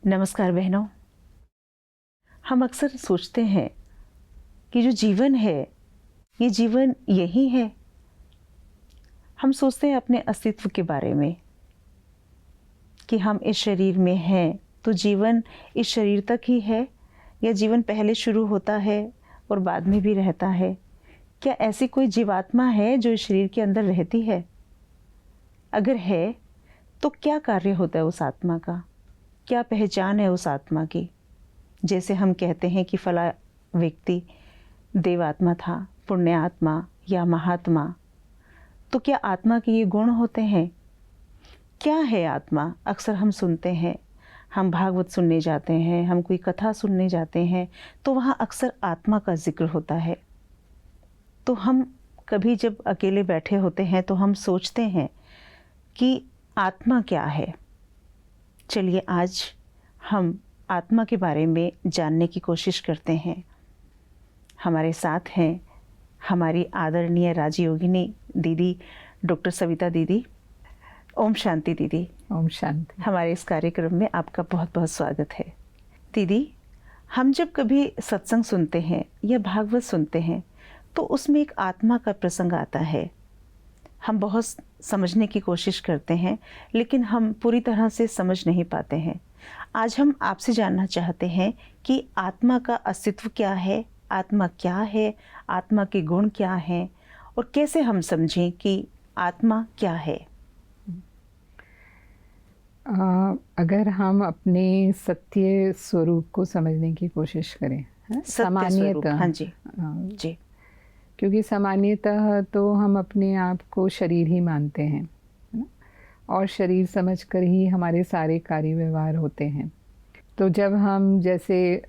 नमस्कार बहनों। हम अक्सर सोचते हैं कि जो जीवन है, ये जीवन यही है। हम सोचते हैं अपने अस्तित्व के बारे में कि हम इस शरीर में हैं, तो जीवन इस शरीर तक ही है या जीवन पहले शुरू होता है और बाद में भी रहता है। क्या ऐसी कोई जीवात्मा है जो इस शरीर के अंदर रहती है? अगर है, तो क्या कार्य होता है उस आत्मा का? क्या पहचान है उस आत्मा की? जैसे हम कहते हैं कि फला व्यक्ति देवात्मा था, पुण्य आत्मा या महात्मा, तो क्या आत्मा के ये गुण होते हैं? क्या है आत्मा? अक्सर हम सुनते हैं, हम भागवत सुनने जाते हैं, हम कोई कथा सुनने जाते हैं, तो वहाँ अक्सर आत्मा का जिक्र होता है। तो हम कभी जब अकेले बैठे होते हैं तो हम सोचते हैं कि आत्मा क्या है। चलिए आज हम आत्मा के बारे में जानने की कोशिश करते हैं। हमारे साथ हैं हमारी आदरणीय राजयोगिनी दीदी डॉक्टर सविता दीदी। ओम शांति दीदी। ओम शांति। हमारे इस कार्यक्रम में आपका बहुत बहुत स्वागत है। दीदी, हम जब कभी सत्संग सुनते हैं या भागवत सुनते हैं तो उसमें एक आत्मा का प्रसंग आता है। हम बहुत समझने की कोशिश करते हैं लेकिन हम पूरी तरह से समझ नहीं पाते हैं। आज हम आपसे जानना चाहते हैं कि आत्मा का अस्तित्व क्या है, आत्मा क्या है, आत्मा के गुण क्या हैं और कैसे हम समझें कि आत्मा क्या है। अगर हम अपने सत्य स्वरूप को समझने की कोशिश करें, सामान्यतः, हाँ जी जी, क्योंकि सामान्यतः तो हम अपने आप को शरीर ही मानते हैं, है ना, और शरीर समझकर ही हमारे सारे कार्य व्यवहार होते हैं। तो जब हम जैसे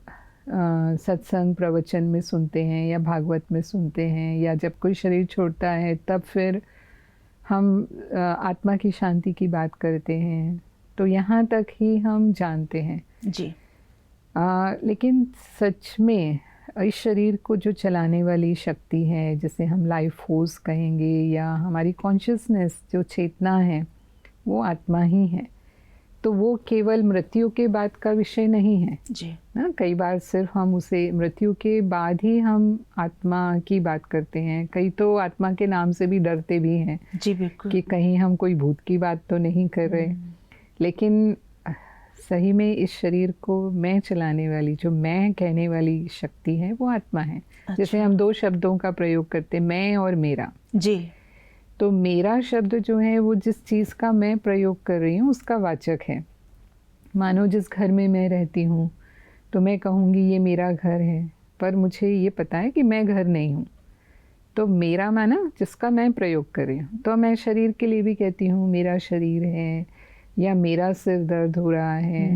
सत्संग प्रवचन में सुनते हैं या भागवत में सुनते हैं या जब कोई शरीर छोड़ता है तब फिर हम आत्मा की शांति की बात करते हैं, तो यहाँ तक ही हम जानते हैं जी। लेकिन सच में इस शरीर को जो चलाने वाली शक्ति है, जिसे हम लाइफ फोर्स कहेंगे, या हमारी कॉन्शियसनेस जो चेतना है, वो आत्मा ही है। तो वो केवल मृत्यु के बाद का विषय नहीं है जी। ना। कई बार सिर्फ हम उसे मृत्यु के बाद ही हम आत्मा की बात करते हैं। कई तो आत्मा के नाम से भी डरते भी हैं जी, बिल्कुल, कि कहीं हम कोई भूत की बात तो नहीं कर रहे। लेकिन सही में इस शरीर को मैं चलाने वाली, जो मैं कहने वाली शक्ति है, वो आत्मा है। अच्छा। जैसे हम दो शब्दों का प्रयोग करते, मैं और मेरा। जी। तो मेरा शब्द जो है वो जिस चीज़ का मैं प्रयोग कर रही हूँ उसका वाचक है। मानो जिस घर में मैं रहती हूँ तो मैं कहूँगी ये मेरा घर है, पर मुझे ये पता है कि मैं घर नहीं हूँ। तो मेरा माना जिसका मैं प्रयोग कर रही हूँ। तो मैं शरीर के लिए भी कहती हूँ मेरा शरीर है, या मेरा सिर दर्द हो रहा है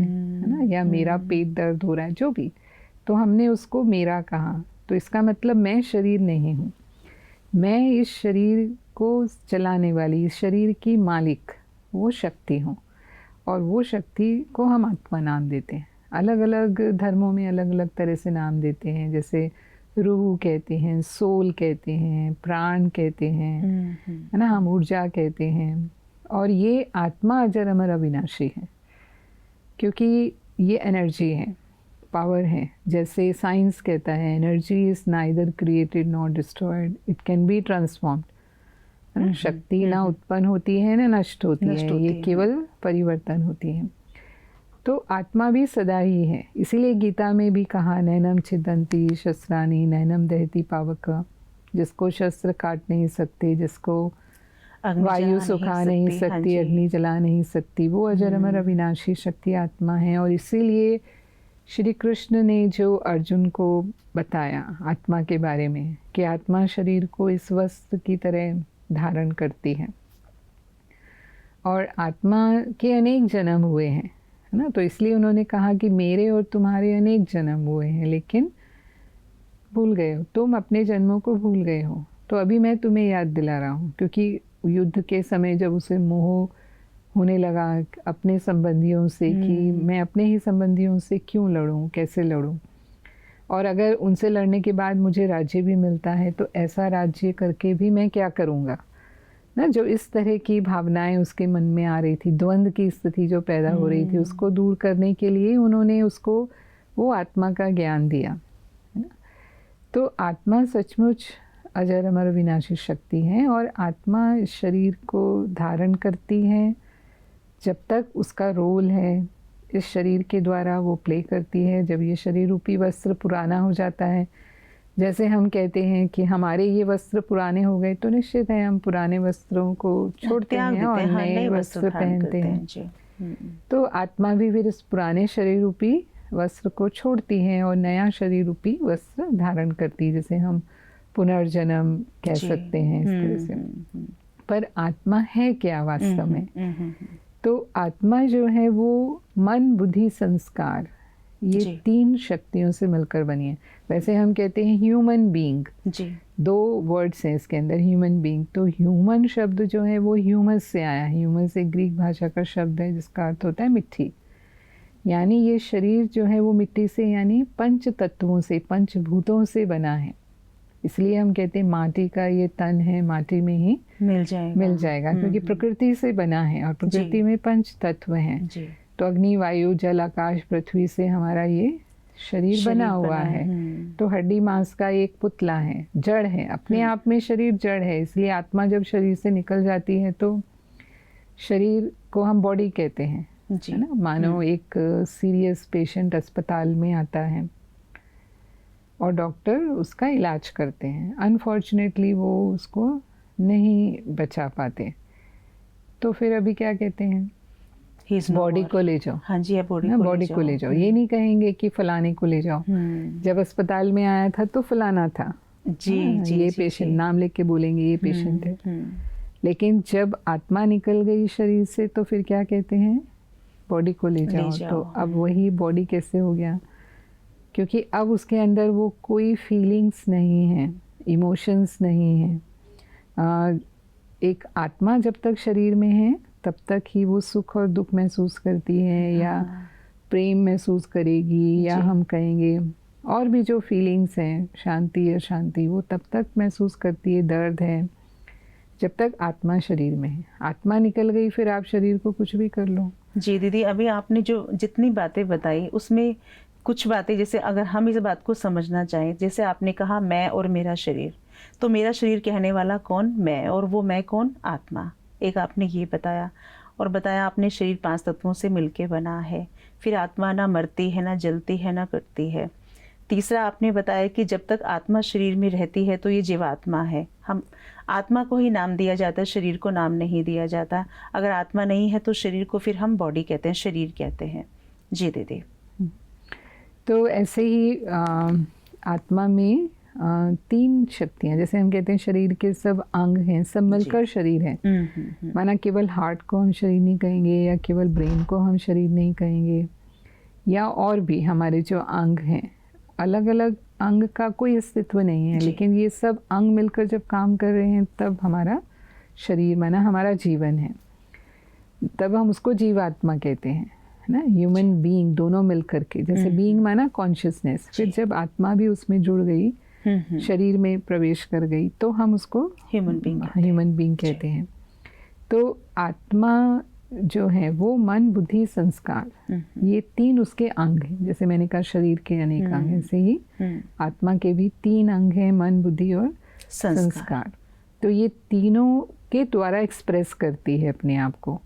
ना, या मेरा पेट दर्द हो रहा है, जो भी। तो हमने उसको मेरा कहा, तो इसका मतलब मैं शरीर नहीं हूँ। मैं इस शरीर को चलाने वाली, इस शरीर की मालिक, वो शक्ति हूँ, और वो शक्ति को हम आत्मा नाम देते हैं। अलग अलग धर्मों में अलग अलग तरह से नाम देते हैं, जैसे रूह कहते हैं, सोल कहते हैं, प्राण कहते हैं, है ना, हम ऊर्जा कहते हैं। और ये आत्मा अजर अमर अविनाशी है, क्योंकि ये एनर्जी है, पावर है। जैसे साइंस कहता है energy is neither created not destroyed, it can be transformed. शक्ति ना उत्पन्न होती है ना नष्ट होती है, ये केवल परिवर्तन होती है। तो आत्मा भी सदा ही है। इसीलिए गीता में भी कहा, नैनम छिदन्ति शस्त्राणि नैनम दहति पावक, जिसको शस्त्र काट नहीं सकते, जिसको वायु सुखा नहीं सकती, अग्नि जला नहीं सकती, वो अजर अमर अविनाशी शक्ति आत्मा है। और इसीलिए श्री कृष्ण ने जो अर्जुन को बताया आत्मा के बारे में, कि आत्मा शरीर को इस वस्त्र की तरह धारण करती है, और आत्मा के अनेक जन्म हुए हैं, है ना। तो इसलिए उन्होंने कहा कि मेरे और तुम्हारे अनेक जन्म हुए हैं, लेकिन भूल गए हो, तुम अपने जन्मों को भूल गए हो। तो अभी मैं तुम्हें याद दिला रहा हूँ, क्योंकि युद्ध के समय जब उसे मोह होने लगा अपने संबंधियों से कि मैं अपने ही संबंधियों से क्यों लड़ूं, कैसे लड़ूं, और अगर उनसे लड़ने के बाद मुझे राज्य भी मिलता है तो ऐसा राज्य करके भी मैं क्या करूंगा। ना, जो इस तरह की भावनाएं उसके मन में आ रही थी, द्वंद्व की स्थिति जो पैदा हो रही थी, उसको दूर करने के लिए उन्होंने उसको वो आत्मा का ज्ञान दिया, है ना। तो आत्मा सचमुच अजर अमर विनाशी शक्ति है, और आत्मा इस शरीर को धारण करती है जब तक उसका रोल है इस शरीर के द्वारा वो प्ले करती है। जब ये शरीर रूपी वस्त्र पुराना हो जाता है, जैसे हम कहते हैं कि हमारे ये वस्त्र पुराने हो गए, तो निश्चित है हम पुराने वस्त्रों को छोड़ते हैं और नए वस्त्र पहनते हैं। तो आत्मा भी फिर इस पुराने शरीर रूपी वस्त्र को छोड़ती है और नया शरीर रूपी वस्त्र धारण करती है, जैसे हम पुनर्जन्म कह सकते हैं इस तरह से। पर आत्मा है क्या वास्तव में? तो आत्मा जो है वो मन, बुद्धि, संस्कार, ये 3 शक्तियों से मिलकर बनी है। वैसे हम कहते हैं ह्यूमन बीइंग, 2 वर्ड्स हैं इसके अंदर, ह्यूमन बीइंग। तो ह्यूमन शब्द जो है वो ह्यूमस से आया है। ह्यूमस एक ग्रीक भाषा का शब्द है जिसका अर्थ होता है मिट्टी। यानी ये शरीर जो है वो मिट्टी से, यानी पंच तत्वों से, पंचभूतों से बना है। इसलिए हम कहते हैं माटी का ये तन है, माटी में ही मिल जाएगा क्योंकि प्रकृति से बना है और प्रकृति में पंच तत्व हैं। तो अग्नि, वायु, जल, आकाश, पृथ्वी से हमारा ये शरीर बना हुआ है। तो हड्डी मांस का एक पुतला है, जड़ है, अपने आप में शरीर जड़ है। इसलिए आत्मा जब शरीर से निकल जाती है तो शरीर को हम बॉडी कहते हैं, है ना। मानो एक सीरियस पेशेंट अस्पताल में आता है और डॉक्टर उसका इलाज करते हैं, अनफॉर्चुनेटली वो उसको नहीं बचा पाते, तो फिर अभी क्या कहते हैं, बॉडी को ले जाओ। हाँ जी, बॉडी को ले जाओ। ये नहीं कहेंगे कि फलाने को ले जाओ। जब अस्पताल में आया था तो फलाना था, ये पेशेंट, नाम लेके के बोलेंगे ये पेशेंट है। लेकिन जब आत्मा निकल गई शरीर से तो फिर क्या कहते हैं, बॉडी को ले जाओ। तो अब वही बॉडी कैसे हो गया, क्योंकि अब उसके अंदर वो कोई फीलिंग्स नहीं है, इमोशंस नहीं है। एक आत्मा जब तक शरीर में है तब तक ही वो सुख और दुख महसूस करती है, या प्रेम महसूस करेगी, या हम कहेंगे और भी जो फीलिंग्स हैं, शांति या शांति, वो तब तक महसूस करती है, दर्द है, जब तक आत्मा शरीर में है। आत्मा निकल गई फिर आप शरीर को कुछ भी कर लो। जी दीदी, अभी आपने जो जितनी बातें बताई उसमें कुछ बातें, जैसे अगर हम इस बात को समझना चाहें, जैसे आपने कहा मैं और मेरा शरीर, तो मेरा शरीर कहने वाला कौन? मैं, और वो मैं कौन? आत्मा। एक आपने ये बताया, और बताया आपने शरीर 5 तत्वों से मिलके बना है, फिर आत्मा ना मरती है, ना जलती है, ना कटती है। तीसरा आपने बताया कि जब तक आत्मा शरीर में रहती है तो ये जीवात्मा है, हम आत्मा को ही नाम दिया जाता है, शरीर को नाम नहीं दिया जाता। अगर आत्मा नहीं है तो शरीर को फिर हम बॉडी कहते हैं, शरीर कहते हैं। जी दीदी। तो ऐसे ही आत्मा में 3 शक्तियाँ, जैसे हम कहते हैं शरीर के सब अंग हैं, सब मिलकर शरीर है। माना केवल हार्ट को हम शरीर नहीं कहेंगे, या केवल ब्रेन को हम शरीर नहीं कहेंगे, या और भी हमारे जो अंग हैं, अलग अलग अंग का कोई अस्तित्व नहीं है, लेकिन ये सब अंग मिलकर जब काम कर रहे हैं तब हमारा शरीर, माना हमारा जीवन है, तब हम उसको जीवात्मा कहते हैं, है ना। ह्यूमन बीइंग दोनों मिलकर के, जैसे बीइंग माना कॉन्शियसनेस, फिर जब आत्मा भी उसमें जुड़ गई, शरीर में प्रवेश कर गई, तो हम उसको ह्यूमन बीइंग कहते हैं। तो आत्मा जो है वो मन, बुद्धि, संस्कार, ये 3 उसके अंग हैं। जैसे मैंने कहा शरीर के अनेक अंग हैं, ऐसे ही आत्मा के भी 3 अंग हैं, मन, बुद्धि और संस्कार। तो ये तीनों के द्वारा एक्सप्रेस करती है अपने आप को।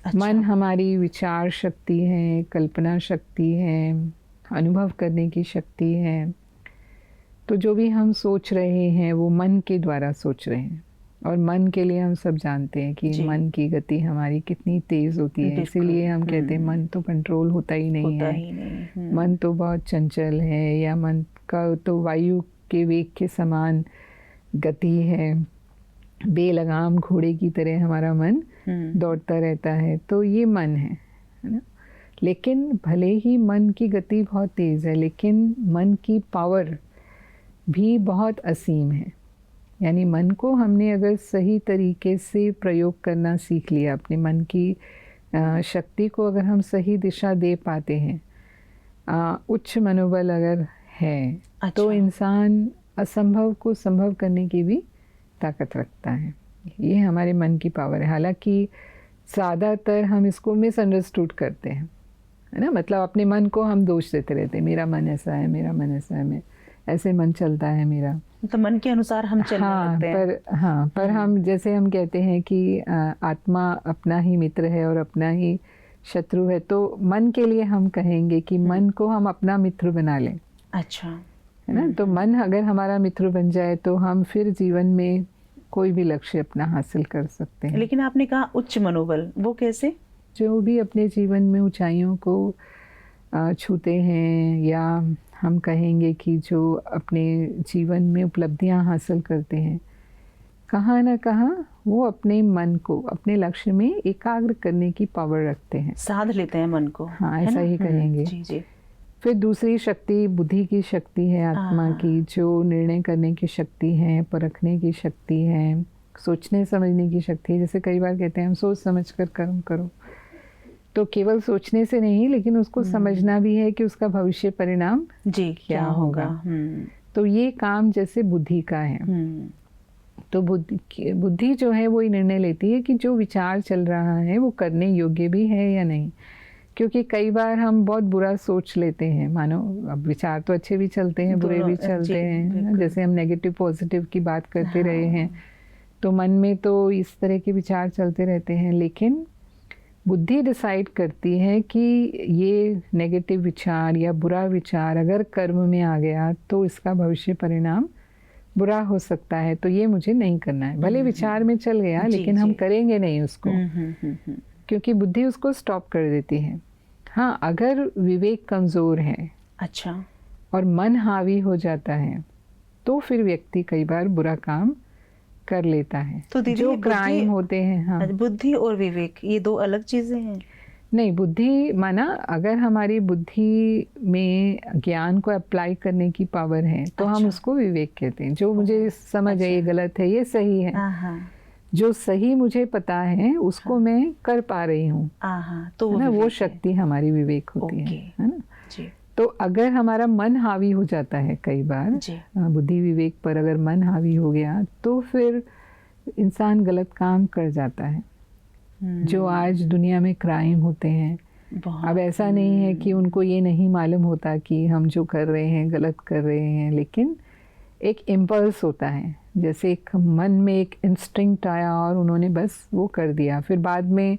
अच्छा। मन हमारी विचार शक्ति है, कल्पना शक्ति है, अनुभव करने की शक्ति है। तो जो भी हम सोच रहे हैं वो मन के द्वारा सोच रहे हैं, और मन के लिए हम सब जानते हैं कि मन की गति हमारी कितनी तेज़ होती है। इसीलिए हम कहते हैं मन तो कंट्रोल होता ही नहीं है, मन तो बहुत चंचल है, या मन का तो वायु के वेग के समान गति है, बेलगाम घोड़े की तरह हमारा मन दौड़ता रहता है। तो ये मन है ना। लेकिन भले ही मन की गति बहुत तेज़ है, लेकिन मन की पावर भी बहुत असीम है। यानी मन को हमने अगर सही तरीके से प्रयोग करना सीख लिया, अपने मन की शक्ति को अगर हम सही दिशा दे पाते हैं, उच्च मनोबल अगर है, तो इंसान असंभव को संभव करने की भी ताकत रखता है। ये हमारे मन की पावर है। हालांकि ज़्यादातर हम इसको मिसअंडरस्टूड करते हैं, है ना। मतलब अपने मन को हम दोष देते रहते हैं, मेरा मन ऐसा है, मेरा मन ऐसा है, मैं ऐसे मन चलता है मेरा। तो मन के अनुसार हम चलने लगते हैं। पर हम जैसे हम कहते हैं कि आत्मा अपना ही मित्र है और अपना ही शत्रु है, तो मन के लिए हम कहेंगे कि मन को हम अपना मित्र बना लें। अच्छा, है ना। तो मन अगर हमारा मित्र बन जाए तो हम फिर जीवन में कोई भी लक्ष्य अपना हासिल कर सकते हैं। लेकिन आपने कहा उच्च मनोबल, वो कैसे? जो भी अपने जीवन में ऊंचाइयों को छूते हैं, या हम कहेंगे कि जो अपने जीवन में उपलब्धियां हासिल करते हैं, कहाँ ना कहाँ वो अपने मन को अपने लक्ष्य में एकाग्र करने की पावर रखते हैं, साध लेते हैं मन को। हाँ, ऐसा ही कहेंगे। जी जी। फिर दूसरी शक्ति बुद्धि की शक्ति है, आत्मा की, जो निर्णय करने की शक्ति है, परखने की शक्ति है, सोचने समझने की शक्ति है। जैसे कई बार कहते हैं हम सोच समझ कर कर्म करो, तो केवल सोचने से नहीं, लेकिन उसको समझना भी है कि उसका भविष्य परिणाम जी क्या होगा। तो ये काम जैसे बुद्धि का है। तो बुद्धि जो है वो ये निर्णय लेती है कि जो विचार चल रहा है वो करने योग्य भी है या नहीं। क्योंकि कई बार हम बहुत बुरा सोच लेते हैं, मानो अब विचार तो अच्छे भी चलते हैं, बुरे भी चलते हैं। जैसे हम नेगेटिव पॉजिटिव की बात करते रहे हैं, तो मन में तो इस तरह के विचार चलते रहते हैं। लेकिन बुद्धि डिसाइड करती है कि ये नेगेटिव विचार या बुरा विचार अगर कर्म में आ गया तो इसका भविष्य परिणाम बुरा हो सकता है, तो ये मुझे नहीं करना है। भले विचार में चल गया, लेकिन हम करेंगे नहीं उसको, क्योंकि बुद्धि उसको स्टॉप कर देती है। हाँ, अगर विवेक कमज़ोर है, अच्छा, और मन हावी हो जाता है, तो फिर व्यक्ति कई बार बुरा काम कर लेता है। तो दीदी, जो क्राइम होते हैं, हाँ, बुद्धि और विवेक ये दो अलग चीजें हैं? नहीं, बुद्धि माना अगर हमारी बुद्धि में ज्ञान को अप्लाई करने की पावर है तो हम उसको विवेक कहते हैं। जो मुझे समझ है ये गलत है, ये सही है, जो सही मुझे पता है उसको मैं कर पा रही हूँ, तो वो शक्ति हमारी विवेक होती है ना। तो अगर हमारा मन हावी हो जाता है, कई बार बुद्धि विवेक पर अगर मन हावी हो गया, तो फिर इंसान गलत काम कर जाता है। जो आज दुनिया में क्राइम होते हैं, अब ऐसा नहीं है कि उनको ये नहीं मालूम होता कि हम जो कर रहे हैं गलत कर रहे हैं, लेकिन एक इम्पल्स होता है, जैसे एक मन में एक इंस्टिंक्ट आया और उन्होंने बस वो कर दिया। फिर बाद में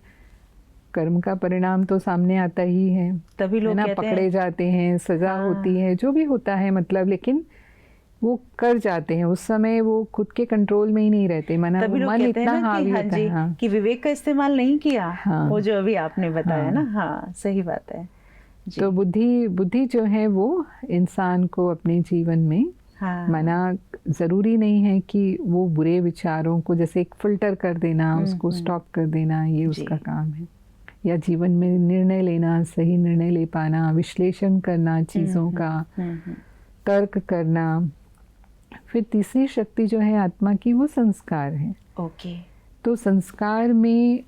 कर्म का परिणाम तो सामने आता ही है, तभी लोग पकड़े जाते हैं, सजा होती है, जो भी होता है, मतलब, लेकिन वो कर जाते हैं। उस समय वो खुद के कंट्रोल में ही नहीं रहते, माना वो मन इतना हावी होता है। हाँ, कि विवेक का इस्तेमाल नहीं किया। हाँ, वो जो अभी आपने बताया ना, हाँ सही बात है जी। तो बुद्धि जो है वो इंसान को अपने जीवन में, माना ज़रूरी नहीं है कि वो बुरे विचारों को जैसे एक फिल्टर कर देना, उसको स्टॉप कर देना, ये उसका काम है। या जीवन में निर्णय लेना, सही निर्णय ले पाना, विश्लेषण करना चीज़ों का, तर्क करना। फिर तीसरी शक्ति जो है आत्मा की, वो संस्कार है। ओके। तो संस्कार में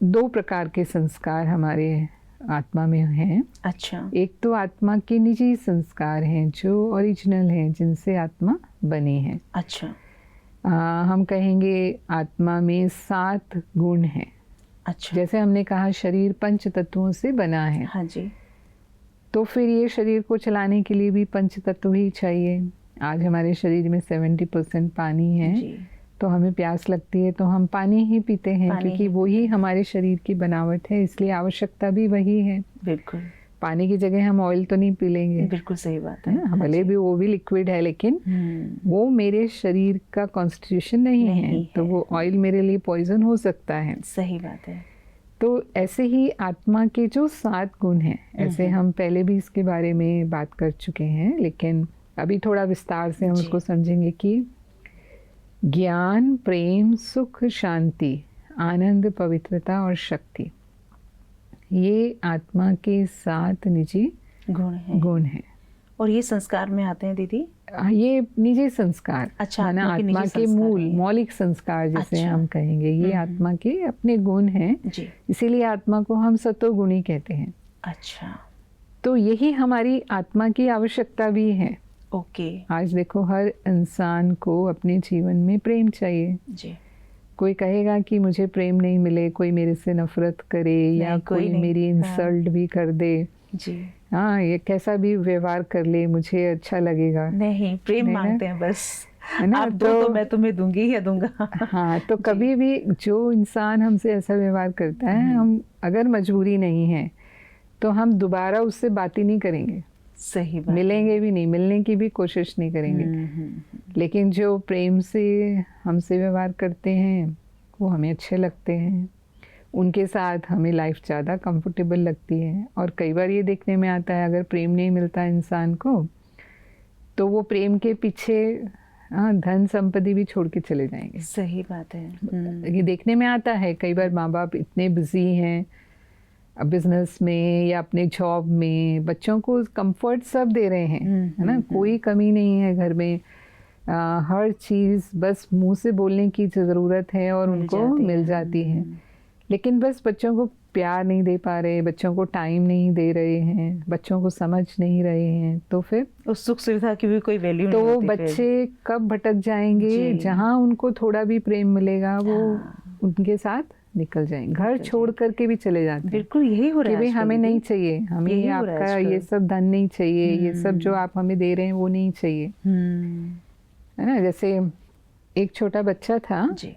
दो प्रकार के संस्कार हमारे आत्मा में हैं। अच्छा। एक तो आत्मा के निजी संस्कार हैं जो ओरिजिनल हैं, जिनसे आत्मा बनी है। अच्छा। हम कहेंगे आत्मा में 7 गुण हैं। अच्छा। जैसे हमने कहा शरीर 5 तत्वों से बना है। हाँ जी। तो फिर ये शरीर को चलाने के लिए भी 5 तत्व ही चाहिए। आज हमारे शरीर में 70% पानी है जी। तो हमें प्यास लगती है तो हम पानी ही पीते हैं, क्योंकि वो ही हमारे शरीर की बनावट है, इसलिए आवश्यकता भी वही है। बिल्कुल। पानी की जगह हम ऑयल तो नहीं पी लेंगे। बिल्कुल सही बात है ना, भले भी वो भी लिक्विड है, लेकिन वो मेरे शरीर का कॉन्स्टिट्यूशन नहीं है, तो वो ऑयल मेरे लिए पॉइजन हो सकता है। सही बात है। तो ऐसे ही आत्मा के जो 7 गुण हैं, ऐसे हम पहले भी इसके बारे में बात कर चुके हैं, लेकिन अभी थोड़ा विस्तार से हम उसको समझेंगे कि ज्ञान, प्रेम, सुख, शांति, आनंद, पवित्रता और शक्ति, ये आत्मा के 7 निजी गुण हैं। और ये संस्कार में आते हैं दीदी? ये निजी संस्कार। अच्छा, आत्मा के मूल मौलिक संस्कार जिसे हम कहेंगे, ये आत्मा के अपने गुण हैं, इसीलिए आत्मा को हम सतोगुणी कहते हैं। अच्छा। तो यही हमारी आत्मा की आवश्यकता भी है। ओके। आज देखो हर इंसान को अपने जीवन में प्रेम चाहिए जी। कोई कहेगा कि मुझे प्रेम नहीं मिले, कोई मेरे से नफरत करे या कोई मेरी इंसल्ट भी कर दे जी, हाँ, ये कैसा भी व्यवहार कर ले मुझे अच्छा लगेगा नहीं, प्रेम नहीं मांगते हैं बस, है ना। आप दो तो मैं तुम्हें दूंगी या दूंगा। हाँ, तो कभी भी जो इंसान हमसे ऐसा व्यवहार करता है, हम अगर मजबूरी नहीं है तो हम दोबारा उससे बात ही नहीं करेंगे, सही बात, मिलेंगे भी नहीं, मिलने की भी कोशिश नहीं करेंगे। लेकिन जो प्रेम से हमसे व्यवहार करते हैं वो हमें अच्छे लगते हैं, उनके साथ हमें लाइफ ज़्यादा कंफर्टेबल लगती है। और कई बार ये देखने में आता है अगर प्रेम नहीं मिलता इंसान को तो वो प्रेम के पीछे धन संपत्ति भी छोड़ के चले जाएंगे। सही बात है। ये देखने में आता है कई बार माँ बाप इतने बिजी हैं बिजनेस में या अपने जॉब में, बच्चों को कंफर्ट सब दे रहे हैं, है ना, कोई कमी नहीं है घर में, हर चीज़ बस मुंह से बोलने की ज़रूरत है और उनको मिल जाती है। लेकिन बस बच्चों को प्यार नहीं दे पा रहे, बच्चों को टाइम नहीं दे रहे हैं, बच्चों को समझ नहीं रहे हैं, तो फिर उस सुख सुविधा की भी कोई वैल्यू तो नहीं होती। बच्चे कब भटक जाएंगे, जहाँ उनको थोड़ा भी प्रेम मिलेगा वो उनके साथ निकल जाएंगे, घर छोड़ करके भी चले जाते हैं। बिल्कुल यही हो रहा है कि भाई हमें नहीं चाहिए, हमें आपका ये सब धन नहीं चाहिए, ये सब जो आप हमें दे रहे हैं वो नहीं चाहिए, है ना। जैसे एक छोटा बच्चा था जी,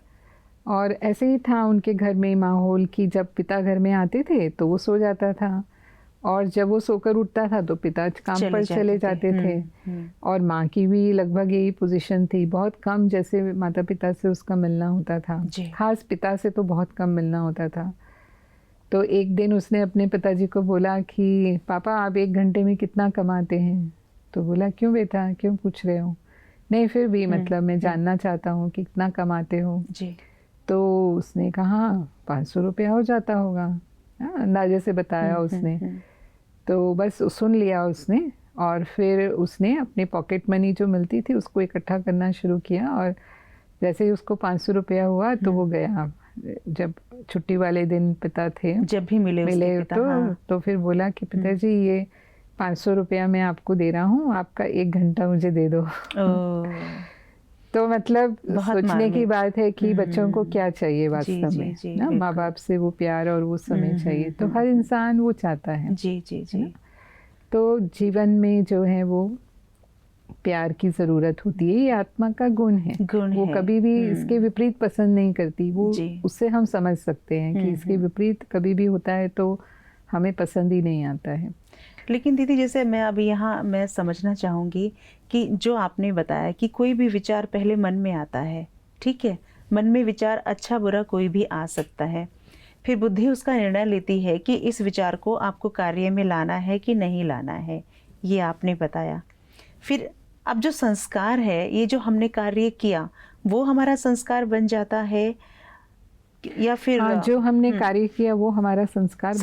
और ऐसे ही था उनके घर में माहौल कि जब पिता घर में आते थे तो वो सो जाता था और जब वो सोकर उठता था तो पिता काम पर चले जाते थे। और माँ की भी लगभग यही पोजीशन थी, बहुत कम जैसे माता पिता से उसका मिलना होता था, खास पिता से तो बहुत कम मिलना होता था। तो एक दिन उसने अपने पिताजी को बोला कि पापा आप 1 घंटे में कितना कमाते हैं? तो बोला क्यों बेटा, क्यों पूछ रहे हो? नहीं फिर भी मतलब मैं जानना चाहता हूँ कि कितना कमाते हो जी। तो उसने कहा 500 रुपया हो जाता होगा, अंदाजे से बताया उसने। तो बस सुन लिया उसने और फिर उसने अपने पॉकेट मनी जो मिलती थी उसको इकट्ठा करना शुरू किया और जैसे ही उसको 500 रुपया हुआ तो वो गया, जब छुट्टी वाले दिन पिता थे जब भी मिले पिता, तो फिर बोला कि पिताजी ये 500 रुपया मैं आपको दे रहा हूँ, आपका 1 घंटा मुझे दे दो। तो मतलब सोचने की बात है कि बच्चों को क्या चाहिए वास्तव में ना, माँ बाप से वो प्यार और वो समय चाहिए, तो हर इंसान वो चाहता है। जी जी जी। तो जीवन में जो है वो प्यार की ज़रूरत होती है, ये आत्मा का गुण है, वो कभी भी इसके विपरीत पसंद नहीं करती, वो उससे हम समझ सकते हैं कि इसके विपरीत कभी भी होता है तो हमें पसंद ही नहीं आता है। लेकिन दीदी जैसे मैं अभी यहाँ मैं समझना चाहूँगी कि जो आपने बताया कि कोई भी विचार पहले मन में आता है, ठीक है, मन में विचार अच्छा बुरा कोई भी आ सकता है, फिर बुद्धि उसका निर्णय लेती है कि इस विचार को आपको कार्य में लाना है कि नहीं लाना है, ये आपने बताया। फिर अब जो संस्कार है, ये जो हमने कार्य किया वो हमारा संस्कार बन जाता है या फिर जो हमने कार्य किया वो हमारा संस्कार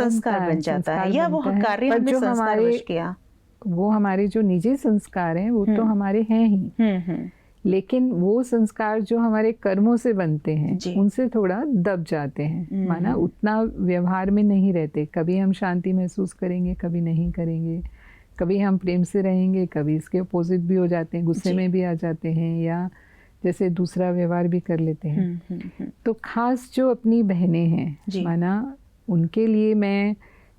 बन जाता है या वो कार्य हमने संस्कारवश किया, वो हमारे जो निजी संस्कार हैं वो तो हमारे हैं ही, लेकिन वो संस्कार जो हमारे कर्मों से बनते हैं उनसे थोड़ा दब जाते हैं, माना उतना व्यवहार में नहीं रहते, कभी हम शांति महसूस करेंगे कभी नहीं करेंगे, कभी हम प्रेम से रहेंगे कभी इसके अपोजिट भी हो जाते हैं, गुस्से में भी आ जाते हैं या जैसे दूसरा व्यवहार भी कर लेते हैं। तो खास जो अपनी बहनें हैं माना उनके लिए मैं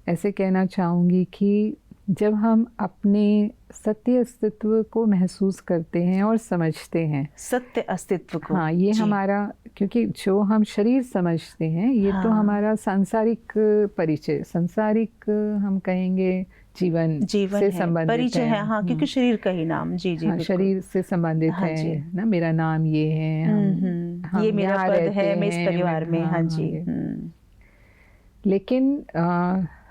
ऐसे कहना चाहूँगी कि जब हम अपने सत्य अस्तित्व को महसूस करते हैं और समझते हैं, सत्य अस्तित्व को, हाँ, ये हमारा, क्योंकि जो हम शरीर समझते हैं ये तो हमारा सांसारिक परिचय, सांसारिक हम कहेंगे जीवन से संबंधित परिचय है, हाँ, क्योंकि शरीर का ही नाम, जी जी, हाँ, शरीर से संबंधित है ना, मेरा नाम ये है, हम ये मेरा पद है, मैं इस परिवार में, हाँ जी। लेकिन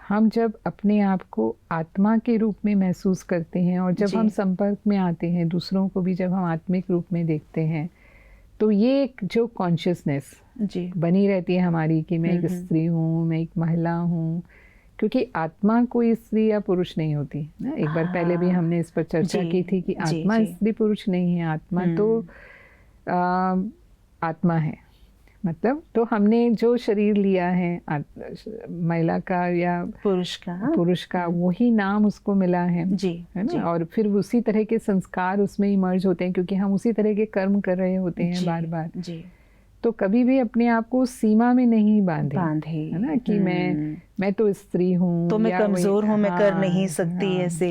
हम जब अपने आप को आत्मा के रूप में महसूस करते हैं और जब हम संपर्क में आते हैं दूसरों को भी जब हम आत्मिक रूप में देखते हैं तो ये एक जो कॉन्शियसनेस बनी रहती है हमारी कि मैं एक स्त्री हूँ, मैं एक महिला हूँ, क्योंकि आत्मा कोई स्त्री या पुरुष नहीं होती ना, एक बार पहले भी हमने इस पर चर्चा की थी कि आत्मा स्त्री पुरुष नहीं है, आत्मा तो आत्मा है, मतलब तो हमने जो शरीर लिया है महिला का या पुरुष का वही नाम उसको मिला है है ना, और फिर उसी तरह के संस्कार उसमें इमर्ज होते हैं क्योंकि हम उसी तरह के कर्म कर रहे होते हैं बार बार। तो कभी भी अपने आप को उस सीमा में नहीं बांधे, है ना, कि मैं तो स्त्री हूँ, तो मैं कमजोर हूँ, मैं कर नहीं सकती ऐसे।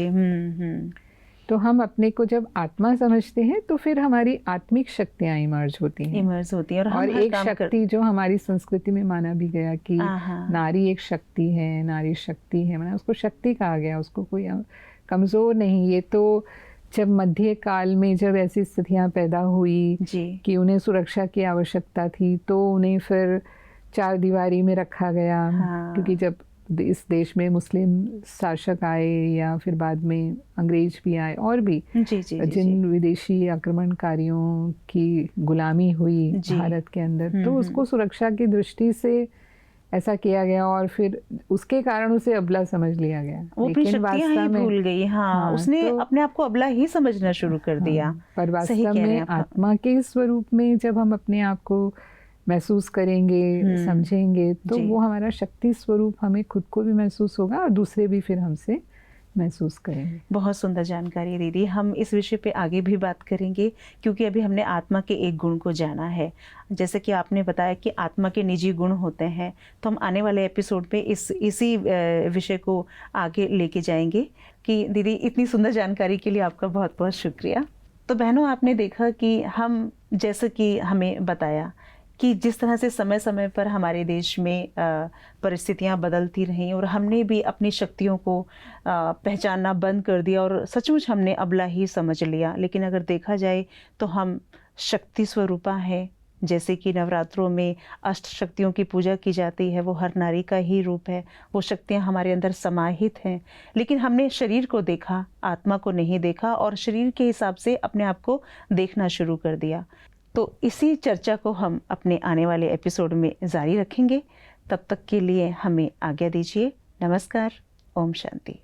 तो हम अपने को जब आत्मा समझते हैं तो फिर हमारी आत्मिक शक्तियाँ इमर्ज होती हैं और एक शक्ति जो हमारी संस्कृति में माना भी गया कि नारी एक शक्ति है, नारी शक्ति है, मतलब उसको शक्ति कहा गया, उसको कोई कमज़ोर नहीं। ये तो जब मध्य काल में जब ऐसी स्थितियाँ पैदा हुई कि उन्हें सुरक्षा की आवश्यकता थी तो उन्हें फिर चार दीवारी में रखा गया। क्योंकि जब इस देश में मुस्लिम शासक आए या फिर बाद में अंग्रेज भी आए और भी जिन विदेशी आक्रमणकारियों की गुलामी हुई भारत के अंदर, तो उसको सुरक्षा की दृष्टि से ऐसा किया गया और फिर उसके कारण उसे अबला समझ लिया गया। वो अपनी शक्तियां ही भूल गई। उसने तो अपने आप को अबला ही समझना शुरू कर दिया। पर वास्तव में आत्मा के स्वरूप में जब हम अपने आप को महसूस करेंगे, समझेंगे, तो वो हमारा शक्ति स्वरूप हमें खुद को भी महसूस होगा और दूसरे भी फिर हमसे महसूस करेंगे। बहुत सुंदर जानकारी दीदी। हम इस विषय पे आगे भी बात करेंगे क्योंकि अभी हमने आत्मा के एक गुण को जाना है। जैसे कि आपने बताया कि आत्मा के निजी गुण होते हैं, तो हम आने वाले एपिसोड पे इसी विषय को आगे लेके जाएंगे। कि दीदी इतनी सुंदर जानकारी के लिए आपका बहुत बहुत शुक्रिया। तो बहनों, आपने देखा कि हम जैसे कि हमें बताया कि जिस तरह से समय समय पर हमारे देश में परिस्थितियां बदलती रहीं और हमने भी अपनी शक्तियों को पहचानना बंद कर दिया और सचमुच हमने अबला ही समझ लिया। लेकिन अगर देखा जाए तो हम शक्ति स्वरूपा हैं। जैसे कि नवरात्रों में अष्ट शक्तियों की पूजा की जाती है, वो हर नारी का ही रूप है, वो शक्तियां हमारे अंदर समाहित हैं। लेकिन हमने शरीर को देखा, आत्मा को नहीं देखा और शरीर के हिसाब से अपने आप को देखना शुरू कर दिया। तो इसी चर्चा को हम अपने आने वाले एपिसोड में जारी रखेंगे। तब तक के लिए हमें आज्ञा दीजिए। नमस्कार। ओम शांति।